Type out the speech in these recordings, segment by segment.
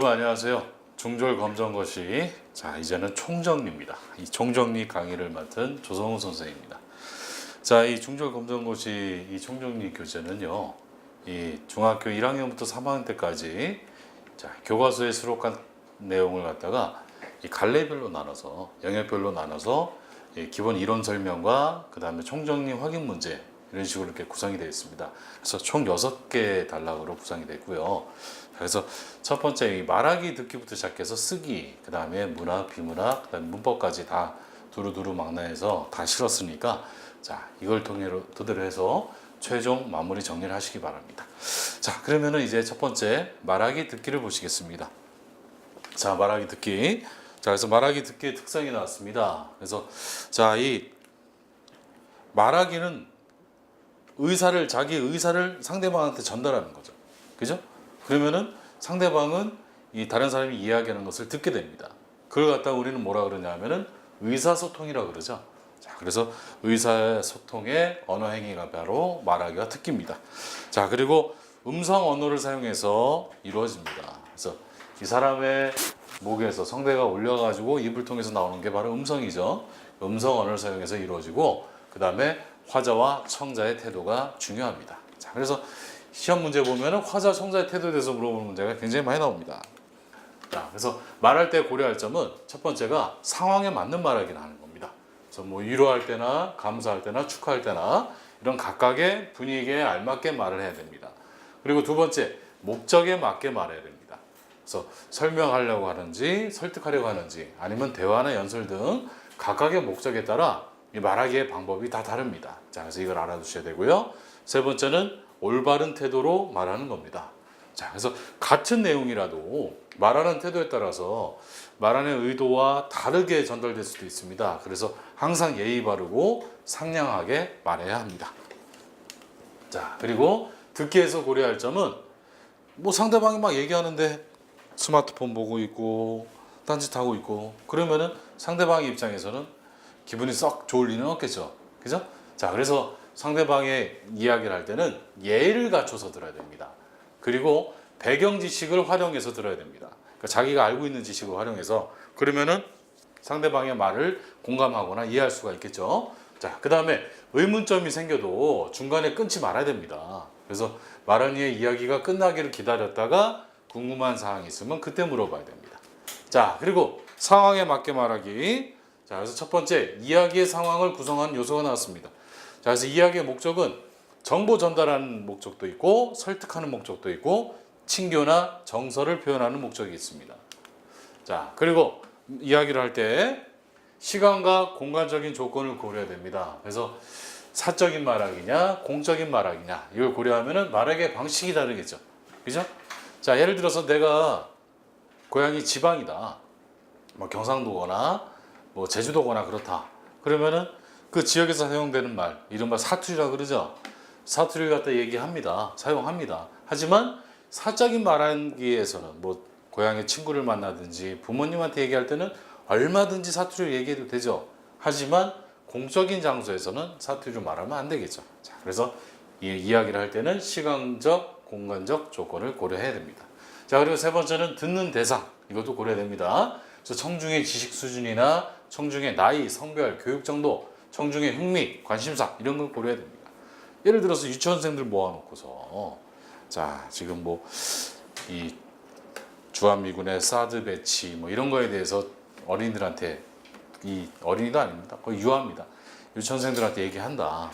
여러분 안녕하세요. 중졸 검정고시 자 이제는 총정리입니다. 이 총정리 강의를 맡은 조성우 선생입니다. 자, 이 중졸 검정고시 이 총정리 교재는요, 이 중학교 1학년부터 3학년 때까지 자 교과서에 수록한 내용을 갖다가 이 갈래별로 나눠서 영역별로 나눠서 기본 이론 설명과 그 다음에 총정리 확인 문제 이런 식으로 이렇게 구성이 되어 있습니다. 그래서 총 6개 단락으로 구성이 되고요. 그래서 첫 번째 이 말하기 듣기부터 시작해서 쓰기, 그 다음에 문학, 비문학, 그 다음에 문법까지 다 두루두루 망라해서 다 실었으니까 자 이걸 토대로 해서 최종 마무리 정리를 하시기 바랍니다. 자 그러면은 이제 첫 번째 말하기 듣기를 보시겠습니다. 자 말하기 듣기. 자 그래서 말하기 듣기의 특성이 나왔습니다. 그래서 자 이 말하기는 자기 의사를 상대방한테 전달하는 거죠. 그죠? 그러면은 상대방은 이 다른 사람이 이야기하는 것을 듣게 됩니다. 그걸 갖다가 우리는 뭐라 그러냐면은 의사소통이라고 그러죠. 자, 그래서 의사소통의 언어 행위가 바로 말하기와 듣기입니다. 자, 그리고 음성 언어를 사용해서 이루어집니다. 그래서 이 사람의 목에서 성대가 올려가지고 입을 통해서 나오는 게 바로 음성이죠. 음성 언어를 사용해서 이루어지고 그 다음에 화자와 청자의 태도가 중요합니다. 자, 그래서 시험 문제 보면은 화자, 청자의 태도에 대해서 물어보는 문제가 굉장히 많이 나옵니다. 자, 그래서 말할 때 고려할 점은 첫 번째가 상황에 맞는 말하기를 하는 겁니다. 그래서 뭐 위로할 때나 감사할 때나 축하할 때나 이런 각각의 분위기에 알맞게 말을 해야 됩니다. 그리고 두 번째, 목적에 맞게 말해야 됩니다. 그래서 설명하려고 하는지 설득하려고 하는지 아니면 대화나 연설 등 각각의 목적에 따라 이 말하기의 방법이 다 다릅니다. 자, 그래서 이걸 알아두셔야 되고요. 세 번째는 올바른 태도로 말하는 겁니다. 자, 그래서 같은 내용이라도 말하는 태도에 따라서 말하는 의도와 다르게 전달될 수도 있습니다. 그래서 항상 예의 바르고 상냥하게 말해야 합니다. 자, 그리고 듣기에서 고려할 점은 뭐 상대방이 막 얘기하는데 스마트폰 보고 있고 딴짓하고 있고 그러면은 상대방의 입장에서는 기분이 썩 좋을 리는 없겠죠. 그죠? 자, 그래서 상대방의 이야기를 할 때는 예의를 갖춰서 들어야 됩니다. 그리고 배경 지식을 활용해서 들어야 됩니다. 그러니까 자기가 알고 있는 지식을 활용해서 그러면은 상대방의 말을 공감하거나 이해할 수가 있겠죠. 자, 그 다음에 의문점이 생겨도 중간에 끊지 말아야 됩니다. 그래서 말한 이의 이야기가 끝나기를 기다렸다가 궁금한 사항이 있으면 그때 물어봐야 됩니다. 자, 그리고 상황에 맞게 말하기. 자, 그래서 첫 번째, 이야기의 상황을 구성하는 요소가 나왔습니다. 자, 그래서 이야기의 목적은 정보 전달하는 목적도 있고, 설득하는 목적도 있고, 친교나 정서를 표현하는 목적이 있습니다. 자, 그리고 이야기를 할 때 시간과 공간적인 조건을 고려해야 됩니다. 그래서 사적인 말하기냐, 공적인 말하기냐, 이걸 고려하면은 말하기의 방식이 다르겠죠. 그죠? 자, 예를 들어서 내가 고향이 지방이다. 뭐 경상도거나 뭐 제주도거나 그렇다. 그러면은 그 지역에서 사용되는 말, 이른바 사투리라 그러죠. 사투리를 갖다 얘기합니다. 사용합니다. 하지만 사적인 말하기에서는 뭐 고향의 친구를 만나든지 부모님한테 얘기할 때는 얼마든지 사투리를 얘기해도 되죠. 하지만 공적인 장소에서는 사투리를 말하면 안 되겠죠. 자, 그래서 이 이야기를 할 때는 시간적, 공간적 조건을 고려해야 됩니다. 자, 그리고 세 번째는 듣는 대상, 이것도 고려해야 됩니다. 그래서 청중의 지식 수준이나 청중의 나이, 성별, 교육 정도, 청중의 흥미, 관심사 이런 걸 고려해야 됩니다. 예를 들어서 유치원생들 모아놓고서 자 지금 뭐 이 주한미군의 사드 배치 뭐 이런 거에 대해서 어린이들한테 이 어린이도 아닙니다. 거의 유아입니다. 유치원생들한테 얘기한다.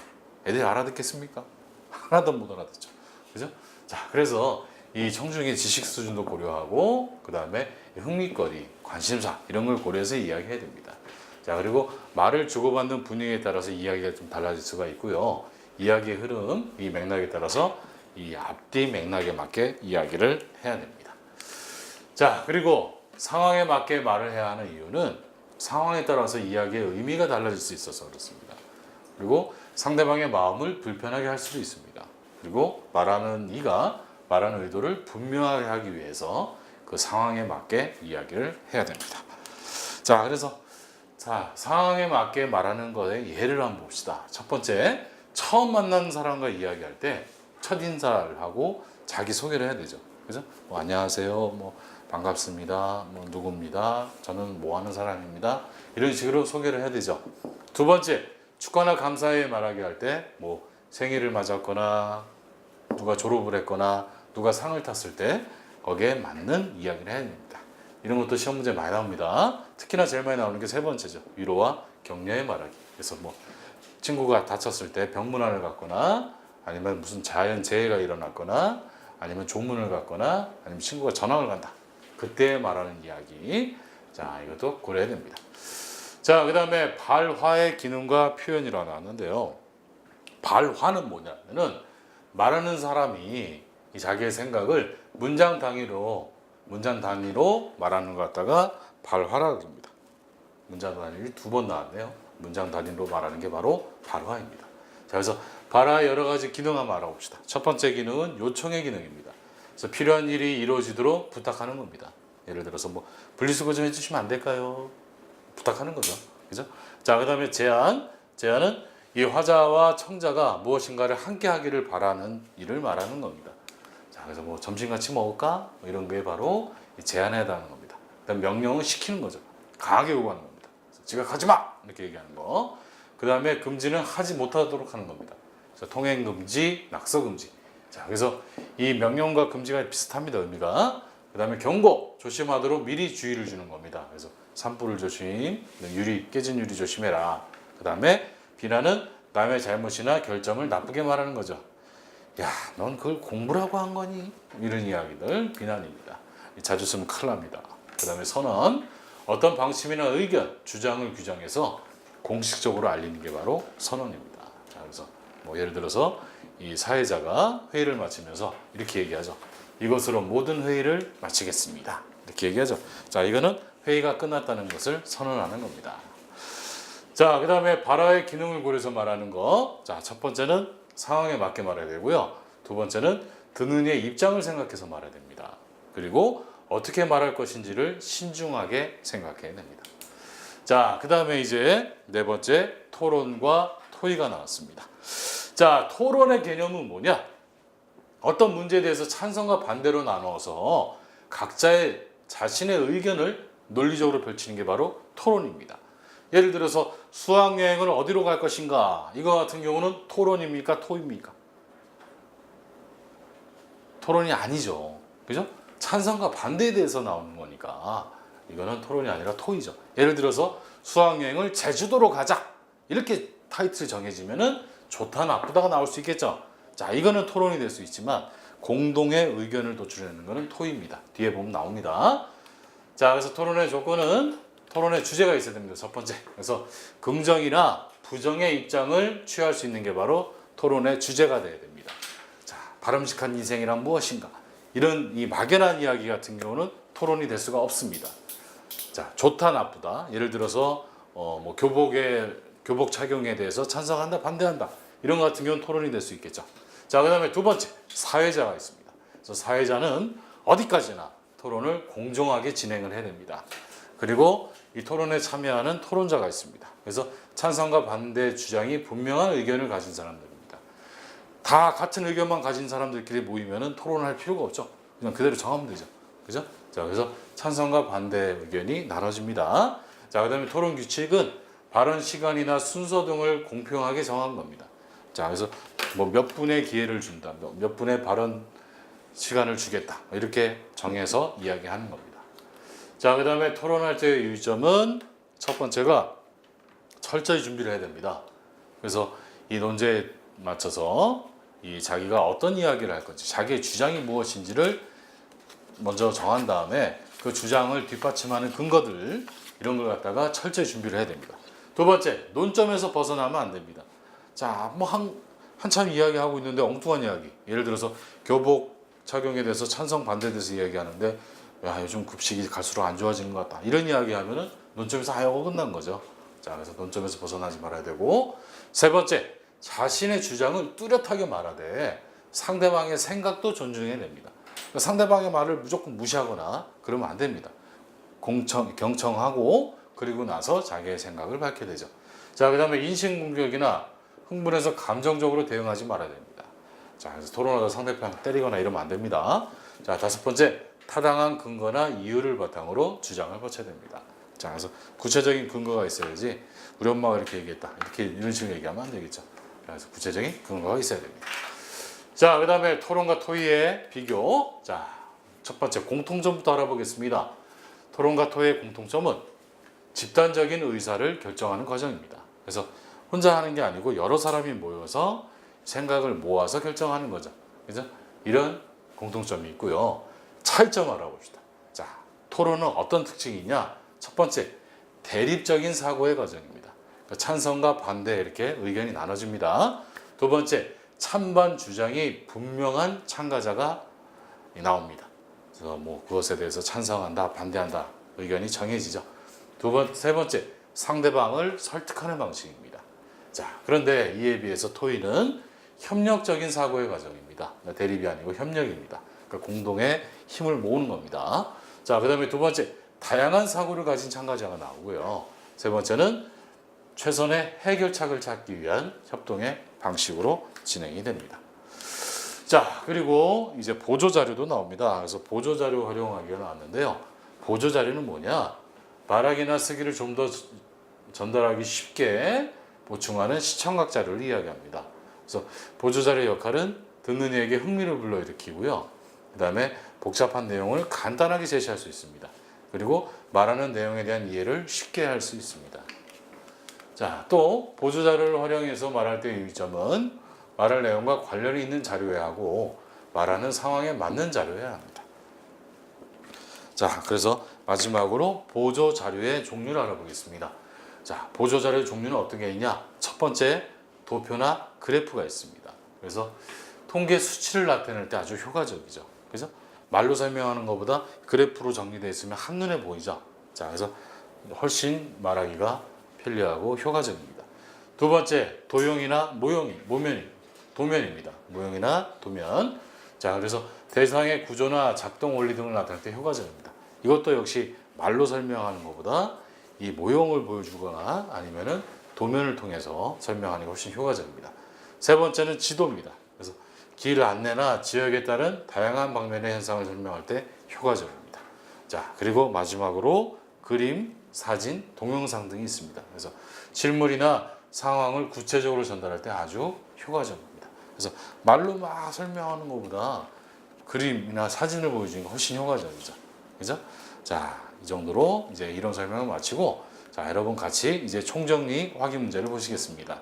애들이 알아듣겠습니까? 하나도 못 알아듣죠. 그죠? 자 그래서 이 청중의 지식 수준도 고려하고 그 다음에 흥미거리, 관심사 이런 걸 고려해서 이야기해야 됩니다. 자 그리고 말을 주고받는 분위기에 따라서 이야기가 좀 달라질 수가 있고요. 이야기의 흐름, 이 맥락에 따라서 이 앞뒤 맥락에 맞게 이야기를 해야 됩니다. 자 그리고 상황에 맞게 말을 해야 하는 이유는 상황에 따라서 이야기의 의미가 달라질 수 있어서 그렇습니다. 그리고 상대방의 마음을 불편하게 할 수도 있습니다. 그리고 말하는 이가 말하는 의도를 분명하게 하기 위해서 그 상황에 맞게 이야기를 해야 됩니다. 자, 그래서 상황에 맞게 말하는 거에 예를 한번 봅시다. 첫 번째, 처음 만난 사람과 이야기할 때 첫인사를 하고 자기 소개를 해야 되죠. 그죠? 뭐 안녕하세요. 뭐 반갑습니다. 뭐 누구입니다. 저는 뭐 하는 사람입니다. 이런 식으로 소개를 해야 되죠. 두 번째, 축하나 감사의 말하기 할 때 뭐 생일을 맞았거나 누가 졸업을 했거나 누가 상을 탔을 때 거기에 맞는 이야기를 해야 됩니다. 이런 것도 시험 문제 많이 나옵니다. 특히나 제일 많이 나오는 게 세 번째죠. 위로와 격려의 말하기. 그래서 뭐 친구가 다쳤을 때 병문안을 갔거나 아니면 무슨 자연재해가 일어났거나 아니면 조문을 갔거나 아니면 친구가 전학을 간다. 그때 말하는 이야기. 자, 이것도 고려해야 됩니다. 자, 그 다음에 발화의 기능과 표현이라고 나왔는데요. 발화는 뭐냐면은 말하는 사람이 자기의 생각을 문장 단위로 말하는 것 갖다가 발화라고 합니다. 문장 단위를 2번 나왔네요. 문장 단위로 말하는 게 바로 발화입니다. 자, 그래서 발화의 여러 가지 기능 한번 알아봅시다. 첫 번째 기능은 요청의 기능입니다. 그래서 필요한 일이 이루어지도록 부탁하는 겁니다. 예를 들어서 뭐 분리수거 좀 해주시면 안 될까요? 부탁하는 거죠. 그죠? 자, 그 다음에 제안은 이 화자와 청자가 무엇인가를 함께 하기를 바라는 일을 말하는 겁니다. 자, 그래서 뭐 점심 같이 먹을까? 뭐 이런 게 바로 제안해달라는 겁니다. 그다음 명령은 시키는 거죠. 강하게 요구하는 겁니다. 지각하지 마! 이렇게 얘기하는 거. 그 다음에 금지는 하지 못하도록 하는 겁니다. 그래서 통행 금지, 낙서 금지. 자, 그래서 이 명령과 금지가 비슷합니다. 의미가. 그 다음에 경고, 조심하도록 미리 주의를 주는 겁니다. 그래서 산불을 조심, 깨진 유리 조심해라. 그 다음에 비난은 남의 잘못이나 결정을 나쁘게 말하는 거죠. 야, 넌 그걸 공부라고 한 거니? 이런 이야기들 비난입니다. 자주 쓰면 큰일 납니다. 그 다음에 선언, 어떤 방침이나 의견, 주장을 규정해서 공식적으로 알리는 게 바로 선언입니다. 자, 그래서 뭐 예를 들어서 이 사회자가 회의를 마치면서 이렇게 얘기하죠. 이것으로 모든 회의를 마치겠습니다. 이렇게 얘기하죠. 자, 이거는 회의가 끝났다는 것을 선언하는 겁니다. 자, 그 다음에 발화의 기능을 고려해서 말하는 거. 자, 첫 번째는 상황에 맞게 말해야 되고요. 두 번째는 듣는 이의 입장을 생각해서 말해야 됩니다. 그리고 어떻게 말할 것인지를 신중하게 생각해야 됩니다. 자, 그 다음에 이제 네 번째 토론과 토의가 나왔습니다. 자, 토론의 개념은 뭐냐? 어떤 문제에 대해서 찬성과 반대로 나누어서 각자의 자신의 의견을 논리적으로 펼치는 게 바로 토론입니다. 예를 들어서 수학여행을 어디로 갈 것인가? 이거 같은 경우는 토론입니까? 토입니까? 토론이 아니죠. 그죠? 찬성과 반대에 대해서 나오는 거니까 이거는 토론이 아니라 토이죠. 예를 들어서 수학여행을 제주도로 가자. 이렇게 타이틀이 정해지면은 좋다 나쁘다가 나올 수 있겠죠. 자, 이거는 토론이 될 수 있지만 공동의 의견을 도출해내는 거는 토입니다. 뒤에 보면 나옵니다. 자, 그래서 토론의 조건은 토론의 주제가 있어야 됩니다. 첫 번째. 그래서 긍정이나 부정의 입장을 취할 수 있는 게 바로 토론의 주제가 돼야 됩니다. 자, 바람직한 인생이란 무엇인가? 이런 이 막연한 이야기 같은 경우는 토론이 될 수가 없습니다. 자, 좋다 나쁘다. 예를 들어서 뭐 교복 착용에 대해서 찬성한다 반대한다. 이런 것 같은 경우는 토론이 될 수 있겠죠. 자, 그다음에 두 번째 사회자가 있습니다. 그래서 사회자는 어디까지나 토론을 공정하게 진행을 해야 됩니다. 그리고 이 토론에 참여하는 토론자가 있습니다. 그래서 찬성과 반대 주장이 분명한 의견을 가진 사람들입니다. 다 같은 의견만 가진 사람들끼리 모이면은 토론할 필요가 없죠. 그냥 그대로 정하면 되죠. 그죠? 자, 그래서 찬성과 반대 의견이 나눠집니다. 자, 그다음에 토론 규칙은 발언 시간이나 순서 등을 공평하게 정한 겁니다. 자, 그래서 뭐 몇 분의 기회를 준다, 몇 분의 발언 시간을 주겠다, 이렇게 정해서 이야기하는 겁니다. 자, 그 다음에 토론할 때의 유의점은 첫 번째가 철저히 준비를 해야 됩니다. 그래서 이 논제에 맞춰서 이 자기가 어떤 이야기를 할 건지, 자기의 주장이 무엇인지를 먼저 정한 다음에 그 주장을 뒷받침하는 근거들, 이런 걸 갖다가 철저히 준비를 해야 됩니다. 두 번째, 논점에서 벗어나면 안 됩니다. 자, 뭐 한참 이야기하고 있는데 엉뚱한 이야기. 예를 들어서 교복 착용에 대해서 찬성 반대에 대해서 이야기하는데, 야, 요즘 급식이 갈수록 안 좋아지는 것 같다, 이런 이야기하면은 논점에서 아예 어긋난 거죠. 자, 그래서 논점에서 벗어나지 말아야 되고, 세 번째, 자신의 주장을 뚜렷하게 말하되 상대방의 생각도 존중해야 됩니다. 그러니까 상대방의 말을 무조건 무시하거나 그러면 안 됩니다. 경청하고 그리고 나서 자기의 생각을 밝혀야 되죠. 자, 그 다음에 인신공격이나 흥분해서 감정적으로 대응하지 말아야 됩니다. 자, 그래서 토론하다 상대편 때리거나 이러면 안 됩니다. 자, 다섯 번째, 타당한 근거나 이유를 바탕으로 주장을 펼쳐야 됩니다. 자, 그래서 구체적인 근거가 있어야지 우리 엄마가 이렇게 얘기했다. 이렇게 이런 식으로 얘기하면 안 되겠죠. 그래서 구체적인 근거가 있어야 됩니다. 자, 그 다음에 토론과 토의의 비교. 자, 첫 번째 공통점부터 알아보겠습니다. 토론과 토의의 공통점은 집단적인 의사를 결정하는 과정입니다. 그래서 혼자 하는 게 아니고 여러 사람이 모여서 생각을 모아서 결정하는 거죠. 그죠? 이런 공통점이 있고요. 차이점 알아봅시다. 자, 토론은 어떤 특징이 있냐? 첫 번째, 대립적인 사고의 과정입니다. 그러니까 찬성과 반대 이렇게 의견이 나눠집니다. 두 번째, 찬반 주장이 분명한 참가자가 나옵니다. 그래서 뭐 그것에 대해서 찬성한다, 반대한다 의견이 정해지죠. 세 번째, 상대방을 설득하는 방식입니다. 자, 그런데 이에 비해서 토의는 협력적인 사고의 과정입니다. 그러니까 대립이 아니고 협력입니다. 그러니까 공동의 힘을 모으는 겁니다. 자, 그 다음에 두 번째, 다양한 사고를 가진 참가자가 나오고요. 세 번째는 최선의 해결책을 찾기 위한 협동의 방식으로 진행이 됩니다. 자, 그리고 이제 보조자료도 나옵니다. 그래서 보조자료 활용하기가 나왔는데요. 보조자료는 뭐냐? 말하기나 쓰기를 좀 더 전달하기 쉽게 보충하는 시청각 자료를 이야기합니다. 그래서 보조자료의 역할은 듣는 이에게 흥미를 불러일으키고요. 그 다음에 복잡한 내용을 간단하게 제시할 수 있습니다. 그리고 말하는 내용에 대한 이해를 쉽게 할 수 있습니다. 자, 또 보조자료를 활용해서 말할 때의 유의점은 말할 내용과 관련이 있는 자료여야 하고 말하는 상황에 맞는 자료여야 합니다. 자, 그래서 마지막으로 보조자료의 종류를 알아보겠습니다. 자, 보조자료의 종류는 어떤 게 있냐? 첫 번째, 도표나 그래프가 있습니다. 그래서 통계 수치를 나타낼 때 아주 효과적이죠. 그죠? 말로 설명하는 것보다 그래프로 정리되어 있으면 한눈에 보이죠. 자, 그래서 훨씬 말하기가 편리하고 효과적입니다. 두 번째, 도형이나 도면입니다. 모형이나 도면. 자, 그래서 대상의 구조나 작동 원리 등을 나타낼 때 효과적입니다. 이것도 역시 말로 설명하는 것보다 이 모형을 보여주거나 아니면은 도면을 통해서 설명하는 게 훨씬 효과적입니다. 세 번째는 지도입니다. 그래서 길 안내나 지역에 따른 다양한 방면의 현상을 설명할 때 효과적입니다. 자, 그리고 마지막으로 그림, 사진, 동영상 등이 있습니다. 그래서 실물이나 상황을 구체적으로 전달할 때 아주 효과적입니다. 그래서 말로 막 설명하는 것보다 그림이나 사진을 보여주는 게 훨씬 효과적이죠. 그죠? 자, 이 정도로 이제 이론 설명을 마치고, 자, 여러분 같이 이제 총정리 확인 문제를 보시겠습니다.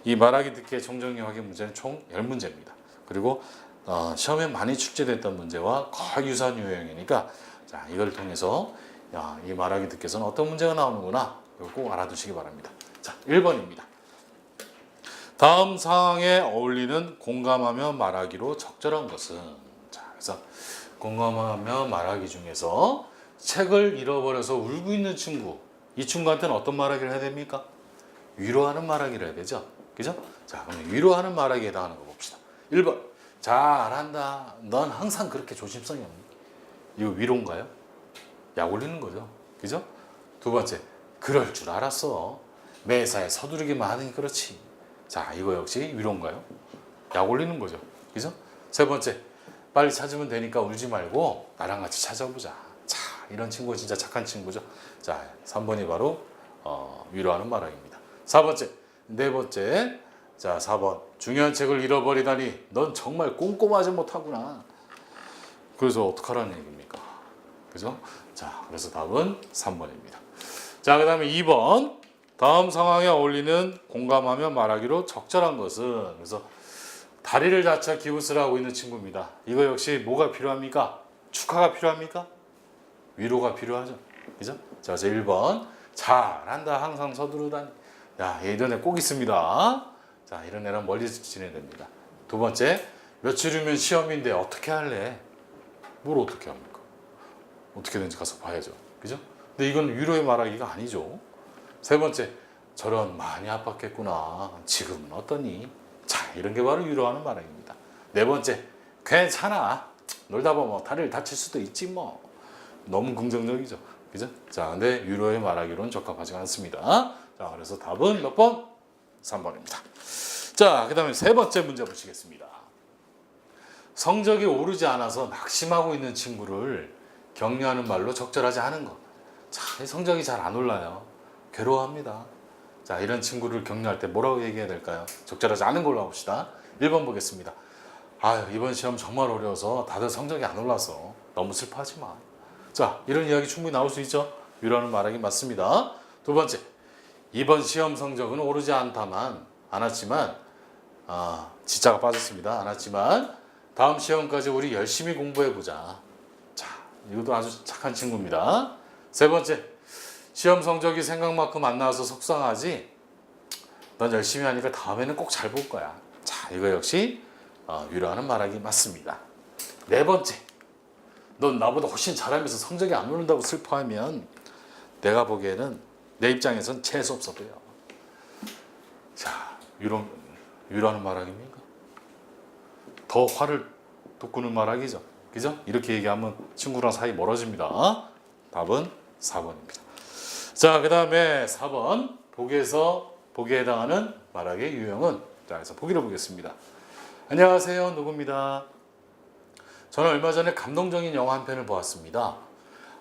이 말하기 듣기의 총정리 확인 문제는 총 10문제입니다. 그리고 시험에 많이 출제됐던 문제와 거의 유사한 유형이니까, 자, 이걸 통해서 이 말하기 듣기에서는 어떤 문제가 나오는구나, 이걸 꼭 알아두시기 바랍니다. 자, 1번입니다. 다음 상황에 어울리는 공감하며 말하기로 적절한 것은? 자, 그래서 공감하며 말하기 중에서 책을 잃어버려서 울고 있는 친구, 이 친구한테는 어떤 말하기를 해야 됩니까? 위로하는 말하기를 해야 되죠. 그죠? 자, 그럼 위로하는 말하기에 해당하는 거 봅시다. 1번, 잘한다. 넌 항상 그렇게 조심성이 없니? 이거 위로인가요? 약 올리는 거죠. 그죠? 두 번째, 그럴 줄 알았어. 매사에 서두르기만 하니 그렇지. 자, 이거 역시 위로인가요? 약 올리는 거죠. 그죠? 세 번째, 빨리 찾으면 되니까 울지 말고 나랑 같이 찾아보자. 자, 이런 친구 진짜 착한 친구죠. 자, 3번이 바로 위로하는 말하기입니다. 네 번째, 자, 4번, 중요한 책을 잃어버리다니 넌 정말 꼼꼼하지 못하구나. 그래서 어떡하라는 얘기입니까? 그죠? 자, 그래서 답은 3번입니다. 자, 그 다음에 2번, 다음 상황에 어울리는 공감하며 말하기로 적절한 것은? 그래서 다리를 다쳐 기부스를 하고 있는 친구입니다. 이거 역시 뭐가 필요합니까? 축하가 필요합니까? 위로가 필요하죠. 그죠? 자, 그래서 1번, 잘한다. 항상 서두르다니. 야, 이런 애 꼭 있습니다. 자, 이런 애랑 멀리 지내야 됩니다. 두 번째, 며칠 후면 시험인데 어떻게 할래? 뭘 어떻게 합니까? 어떻게든지 가서 봐야죠. 그죠? 근데 이건 위로의 말하기가 아니죠. 세 번째, 저런 많이 아팠겠구나. 지금은 어떠니? 자, 이런 게 바로 위로하는 말하기입니다. 네 번째, 괜찮아. 놀다 보면 다리를 다칠 수도 있지 뭐. 너무 긍정적이죠. 그죠? 자, 근데 위로의 말하기로는 적합하지 않습니다. 자, 그래서 답은 몇 번? 3번입니다. 자, 그 다음에 세 번째 문제 보시겠습니다. 성적이 오르지 않아서 낙심하고 있는 친구를 격려하는 말로 적절하지 않은 것. 자, 성적이 잘 안 올라요. 괴로워합니다. 자, 이런 친구를 격려할 때 뭐라고 얘기해야 될까요? 적절하지 않은 걸로 합시다. 1번 보겠습니다. 아유, 이번 시험 정말 어려워서 다들 성적이 안 올랐어. 너무 슬퍼하지 마. 자, 이런 이야기 충분히 나올 수 있죠? 위로하는 말하기 맞습니다. 두 번째, 이번 시험 성적은 오르지 않았지만 지자가 빠졌습니다. 않았지만 다음 시험까지 우리 열심히 공부해보자. 자, 이것도 아주 착한 친구입니다. 세 번째, 시험 성적이 생각만큼 안 나와서 속상하지? 넌 열심히 하니까 다음에는 꼭 잘 볼 거야. 자, 이거 역시 위로하는 말하기 맞습니다. 네 번째, 넌 나보다 훨씬 잘하면서 성적이 안 오른다고 슬퍼하면 내가 보기에는 내 입장에선 재수 없어 보여. 자, 위로하는 말하기입니까? 더 화를 돋구는 말하기죠. 그죠? 이렇게 얘기하면 친구랑 사이 멀어집니다. 답은 4번입니다. 자, 그 다음에 4번 보기에 해당하는 말하기의 유형은, 자, 그래서 보기를 보겠습니다. 안녕하세요, 누구입니다. 저는 얼마 전에 감동적인 영화 한 편을 보았습니다.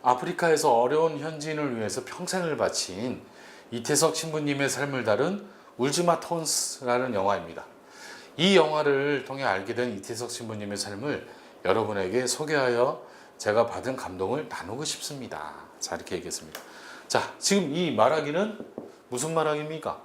아프리카에서 어려운 현지인을 위해서 평생을 바친 이태석 신부님의 삶을 다룬 울지마 톤스라는 영화입니다. 이 영화를 통해 알게 된 이태석 신부님의 삶을 여러분에게 소개하여 제가 받은 감동을 나누고 싶습니다. 자, 이렇게 얘기했습니다. 자, 지금 이 말하기는 무슨 말하기입니까?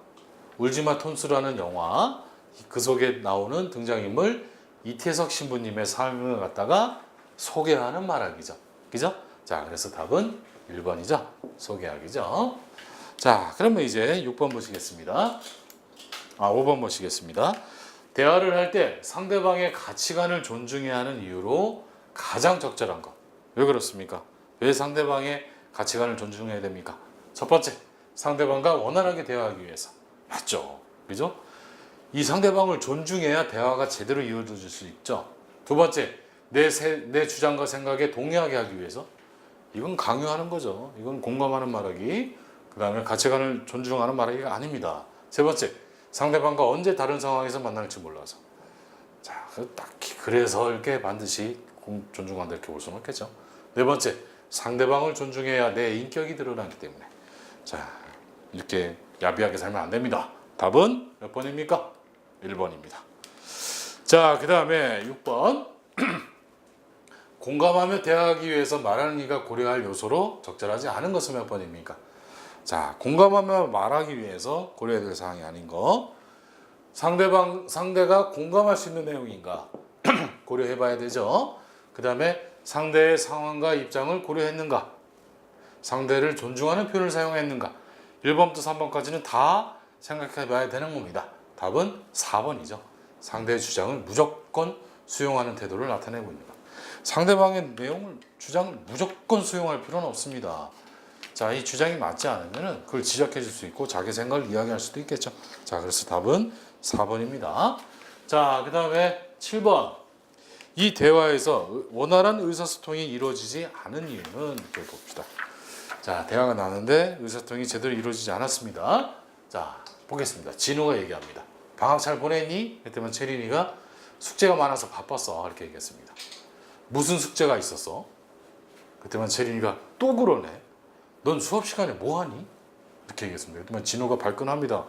울지마 톤스라는 영화, 그 속에 나오는 등장인물 이태석 신부님의 삶을 갖다가 소개하는 말하기죠. 그죠? 자, 그래서 답은 1번이죠. 소개하기죠. 자, 그러면 이제 6번 보시겠습니다. 5번 보시겠습니다. 대화를 할 때 상대방의 가치관을 존중해야 하는 이유로 가장 적절한 것. 왜 그렇습니까? 왜 상대방의 가치관을 존중해야 됩니까? 첫 번째, 상대방과 원활하게 대화하기 위해서. 맞죠? 그죠? 이 상대방을 존중해야 대화가 제대로 이루어질 수 있죠. 두 번째, 내 주장과 생각에 동의하게 하기 위해서. 이건 강요하는 거죠. 이건 공감하는 말하기. 그 다음에 가치관을 존중하는 말하기가 아닙니다. 세 번째, 상대방과 언제 다른 상황에서 만날지 몰라서. 자, 딱히 그래서 이렇게 반드시 존중한다 이렇게 볼 수는 없겠죠. 네 번째, 상대방을 존중해야 내 인격이 드러나기 때문에. 자, 이렇게 야비하게 살면 안 됩니다. 답은 몇 번입니까? 1번입니다. 자, 그 다음에 6번. 공감하며 대화하기 위해서 말하는 이가 고려할 요소로 적절하지 않은 것은 몇 번입니까? 자, 공감하며 말하기 위해서 고려해야 될 사항이 아닌 거. 상대가 공감할 수 있는 내용인가 고려해 봐야 되죠. 그 다음에 상대의 상황과 입장을 고려했는가. 상대를 존중하는 표현을 사용했는가. 1번부터 3번까지는 다 생각해 봐야 되는 겁니다. 답은 4번이죠. 상대의 주장을 무조건 수용하는 태도를 나타내고 있는 것. 상대방의 주장을 무조건 수용할 필요는 없습니다. 자, 이 주장이 맞지 않으면 그걸 지적해 줄 수 있고 자기 생각을 이야기할 수도 있겠죠. 자, 그래서 답은 4번입니다. 자, 그 다음에 7번. 이 대화에서 원활한 의사소통이 이루어지지 않은 이유는 이렇게 봅시다. 자, 대화가 나는데 의사소통이 제대로 이루어지지 않았습니다. 자, 보겠습니다. 진호가 얘기합니다. 방학 잘 보냈니? 그랬더니 채린이가 숙제가 많아서 바빴어. 이렇게 얘기했습니다. 무슨 숙제가 있었어? 그때만 채린이가 또 그러네. 넌 수업 시간에 뭐 하니? 이렇게 얘기했습니다. 그때만 진호가 발끈합니다.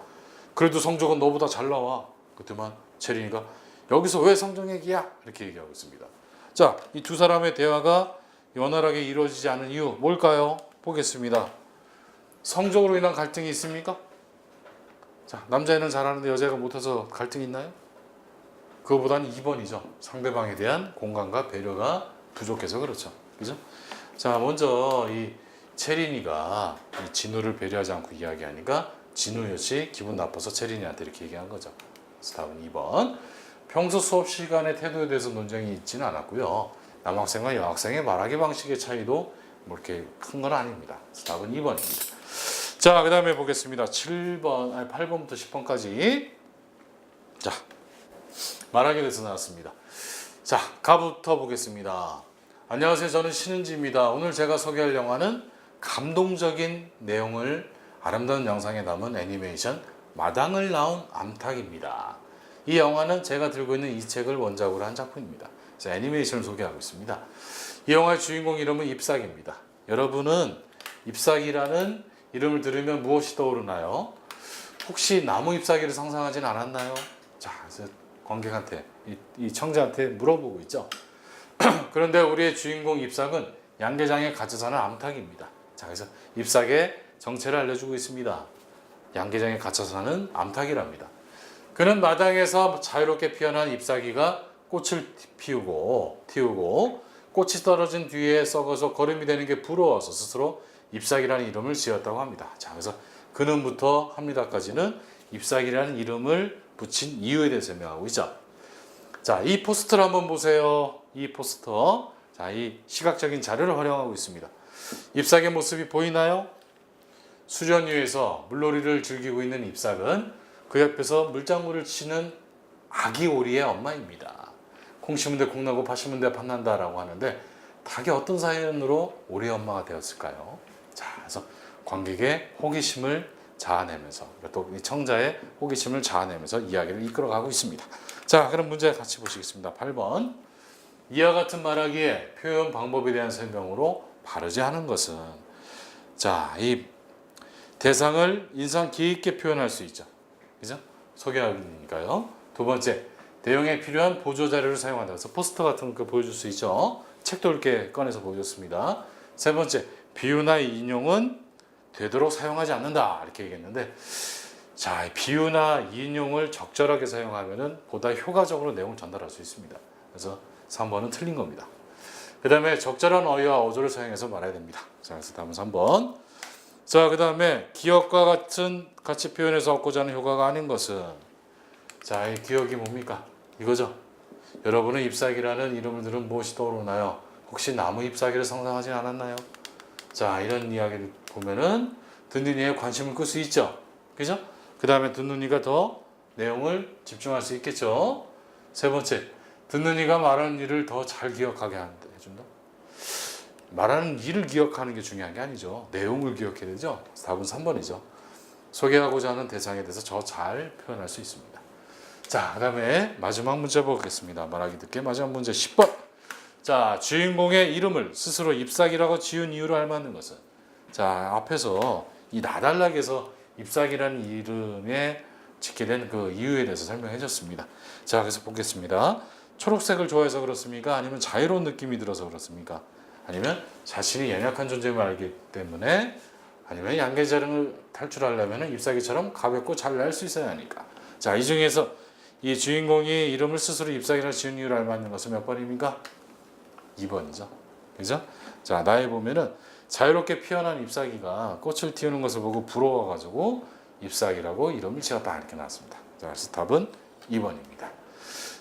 그래도 성적은 너보다 잘 나와. 그때만 채린이가 여기서 왜 성적 얘기야? 이렇게 얘기하고 있습니다. 자, 이 두 사람의 대화가 원활하게 이루어지지 않은 이유 뭘까요? 보겠습니다. 성적으로 인한 갈등이 있습니까? 자, 남자애는 잘하는데 여자가 못해서 갈등이 있나요? 그거보다는 2번이죠. 상대방에 대한 공감과 배려가 부족해서 그렇죠. 그죠? 자, 먼저 이 채린이가 이 진우를 배려하지 않고 이야기하니까 진우 역시 기분 나빠서 채린이한테 이렇게 얘기한 거죠. 그래서 답은 2번. 평소 수업 시간의 태도에 대해서 논쟁이 있지는 않았고요. 남학생과 여학생의 말하기 방식의 차이도 뭐 이렇게 큰 건 아닙니다. 그래서 답은 2번입니다. 자, 그 다음에 보겠습니다. 8번부터 10번까지. 자, 말하기에 대해서 나왔습니다. 자, 가부터 보겠습니다. 안녕하세요. 저는 신은지입니다. 오늘 제가 소개할 영화는 감동적인 내용을 아름다운 영상에 담은 애니메이션 마당을 나온 암탉입니다. 이 영화는 제가 들고 있는 이 책을 원작으로 한 작품입니다. 그래서 애니메이션을 소개하고 있습니다. 이 영화의 주인공 이름은 잎사귀입니다. 여러분은 잎사귀라는 이름을 들으면 무엇이 떠오르나요? 혹시 나무 잎사귀를 상상하진 않았나요? 자, 그래서 관객한테 이 청자한테 물어보고 있죠. 그런데 우리의 주인공 잎삭은 양계장에 갇혀 사는 암탉입니다. 자, 그래서 잎삭의 정체를 알려주고 있습니다. 양계장에 갇혀 사는 암탉이랍니다. 그는 마당에서 자유롭게 피어난 잎사귀가 꽃을 틔우고 꽃이 떨어진 뒤에 썩어서 거름이 되는 게 부러워서 스스로 잎사귀라는 이름을 지었다고 합니다. 자, 그래서 그는부터 합니다까지는 잎사귀라는 이름을 붙인 이유에 대해서 설명하고 있죠. 자, 이 포스터를 한번 보세요. 이 포스터. 자, 이 시각적인 자료를 활용하고 있습니다. 잎삭의 모습이 보이나요? 수련 위에서 물놀이를 즐기고 있는 잎삭은 그 옆에서 물장구를 치는 아기 오리의 엄마입니다. 콩 심은 데 콩 나고 팥 심은 데 팥 난다라고 하는데 닭이 어떤 사연으로 오리의 엄마가 되었을까요? 자, 그래서 관객의 호기심을 자아내면서 또 이 청자의 호기심을 자아내면서 이야기를 이끌어가고 있습니다. 자, 그럼 문제 같이 보시겠습니다. 8번. 이와 같은 말하기에 표현 방법에 대한 설명으로 바르지 않은 것은, 자, 이 대상을 인상 깊게 표현할 수 있죠. 그죠? 소개하기니까요. 두 번째, 내용에 필요한 보조 자료를 사용한다. 그래서 포스터 같은 거 보여줄 수 있죠. 책도 이렇게 꺼내서 보여줬습니다. 세 번째, 비유나 인용은 되도록 사용하지 않는다. 이렇게 얘기했는데, 자, 비유나 인용을 적절하게 사용하면은 보다 효과적으로 내용을 전달할 수 있습니다. 그래서 3번은 틀린 겁니다. 그 다음에 적절한 어휘와 어조를 사용해서 말해야 됩니다. 자, 그래서 다음은 3번. 자, 그 다음에 기억과 같이 표현해서 얻고자 하는 효과가 아닌 것은, 자, 이 기억이 뭡니까? 이거죠. 여러분은 잎사귀라는 이름을 들으면 무엇이 떠오르나요? 혹시 나무 잎사귀를 상상하지 않았나요? 자, 이런 이야기를 보면은 듣는 이에 관심을 끌 수 있죠. 그죠? 그 다음에 듣는 이가 더 내용을 집중할 수 있겠죠. 세 번째, 듣는 이가 말하는 일을 더 잘 기억하게 해준다. 말하는 일을 기억하는 게 중요한 게 아니죠. 내용을 기억해야 되죠. 답은 3번이죠. 소개하고자 하는 대상에 대해서 더 잘 표현할 수 있습니다. 자, 그 다음에 마지막 문제 보겠습니다. 말하기 듣기 마지막 문제 10번. 자, 주인공의 이름을 스스로 잎삭이라고 지은 이유를 알맞는 것은, 자, 앞에서 이 나달락에서 잎삭이라는 이름에 짓게 된 그 이유에 대해서 설명해 줬습니다. 자, 그래서 보겠습니다. 초록색을 좋아해서 그렇습니까? 아니면 자유로운 느낌이 들어서 그렇습니까? 아니면 자신이 연약한 존재임을 알기 때문에? 아니면 양계장을 탈출하려면 잎사귀처럼 가볍고 잘 날 수 있어야 하니까? 자, 이 중에서 이 주인공이 이름을 스스로 잎사귀라 지은 이유를 알맞는 것은 몇 번입니까? 2번이죠. 그죠? 자, 나에 보면은 자유롭게 피어난 잎사귀가 꽃을 틔우는 것을 보고 부러워가지고 잎사귀라고 이름을 지었다. 이렇게 나왔습니다. 자, 그래서 답은 2번입니다.